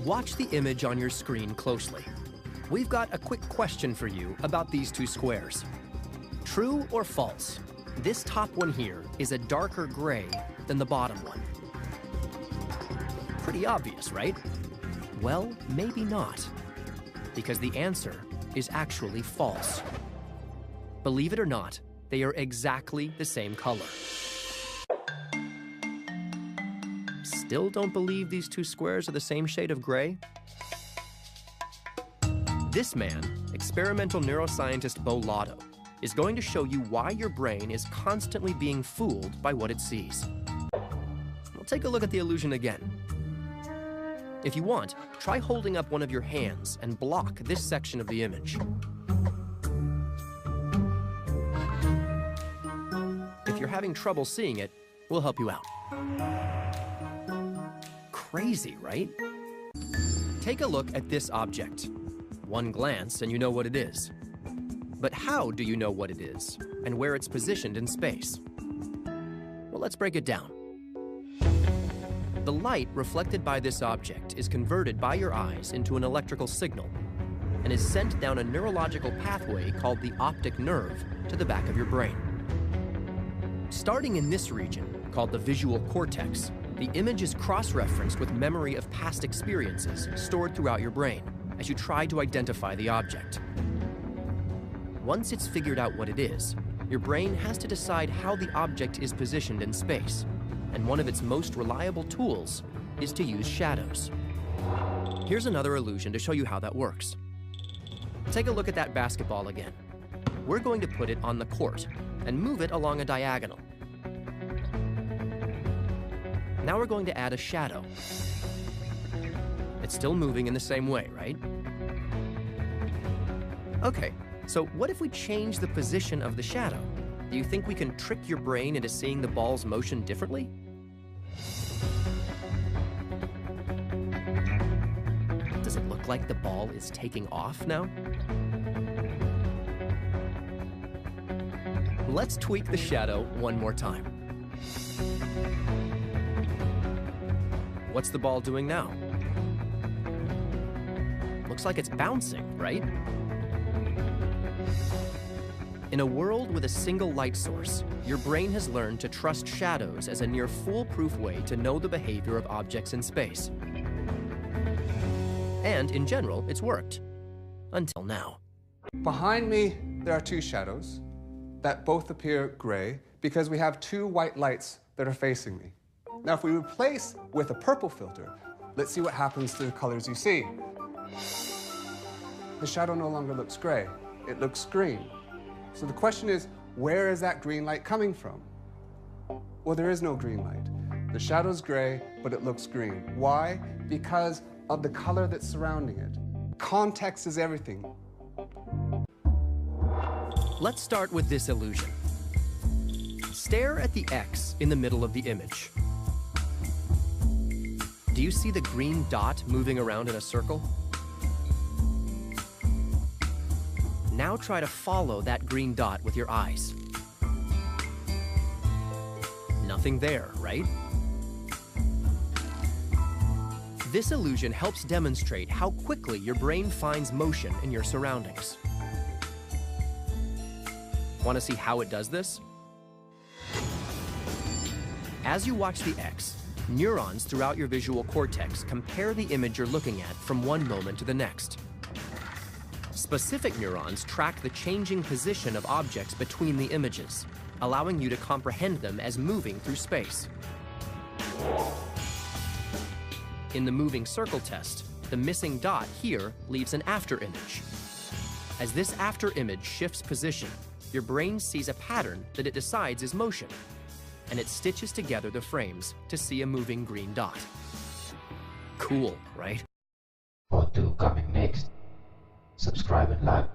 Watch the image on your screen closely. We've got a quick question for you about these two squares. True or false? This top one here is a darker gray than the bottom one. Pretty obvious, right? Well, maybe not, because the answer is actually false. Believe it or not, they are exactly the same color. Still don't believe these two squares are the same shade of gray? This man, experimental neuroscientist Baum, is going to show you why your brain is constantly being fooled by what it sees. We'll take a look at the illusion again. If you want, try holding up one of your hands and block this section of the image. If you're having trouble seeing it, we'll help you out. Crazy, right? Take a look at this object. One glance and you know what it is. But how do you know what it is and where it's positioned in space? Well, let's break it down. The light reflected by this object is converted by your eyes into an electrical signal and is sent down a neurological pathway called the optic nerve to the back of your brain. Starting in this region, called the visual cortex, the image is cross-referenced with memory of past experiences stored throughout your brain as you try to identify the object. Once it's figured out what it is, your brain has to decide how the object is positioned in space, and one of its most reliable tools is to use shadows. Here's another illusion to show you how that works. Take a look at that basketball again. We're going to put it on the court and move it along a diagonal. Now we're going to add a shadow. It's still moving in the same way, right? Okay, so what if we change the position of the shadow? Do you think we can trick your brain into seeing the ball's motion differently? Does it look like the ball is taking off now? Let's tweak the shadow one more time. What's the ball doing now? Looks like it's bouncing, right? In a world with a single light source, your brain has learned to trust shadows as a near foolproof way to know the behavior of objects in space. And in general, it's worked. Until now. Behind me, there are two shadows that both appear gray because we have two white lights that are facing me. Now, if we replace with a purple filter, let's see what happens to the colors you see. The shadow no longer looks gray, it looks green. So the question is, where is that green light coming from? Well, there is no green light. The shadow's gray, but it looks green. Why? Because of the color that's surrounding it. Context is everything. Let's start with this illusion. Stare at the X in the middle of the image. Do you see the green dot moving around in a circle? Now try to follow that green dot with your eyes. Nothing there, right? This illusion helps demonstrate how quickly your brain finds motion in your surroundings. Want to see how it does this? As you watch the X, neurons throughout your visual cortex compare the image you're looking at from one moment to the next. Specific neurons track the changing position of objects between the images, allowing you to comprehend them as moving through space. In the moving circle test, the missing dot here leaves an after image. As this after image shifts position, your brain sees a pattern that it decides is motion, and it stitches together the frames to see a moving green dot. Cool, right? What do coming next? Subscribe and like.